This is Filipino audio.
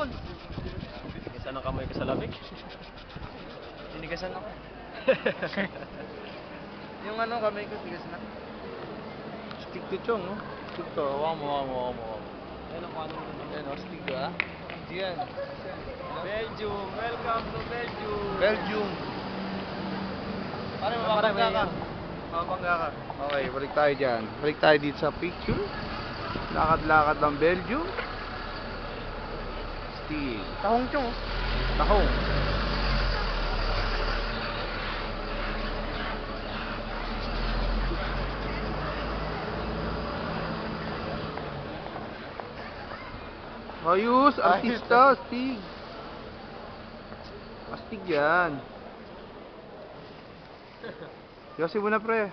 doon. Tinigasan ang kamay ko sa labig. Tinigasan ako. Yung ano kamay ko, tigas na. Stick to chong, no? Stick to. Hawa mo. Ayun ang ano mo. Ayun o, stick ba? Diyan. Belgium! Welcome to Belgium! Belgium. Pare, mapapangga ka. Mapapangga ka. Okay, balik tayo dyan. Balik tayo dito sa picture. Lakad-lakad ng Belgium. Stig. Tahong chong. Tahong. Ayos, artista, Stig. Astig yan. Yosi mo na pre.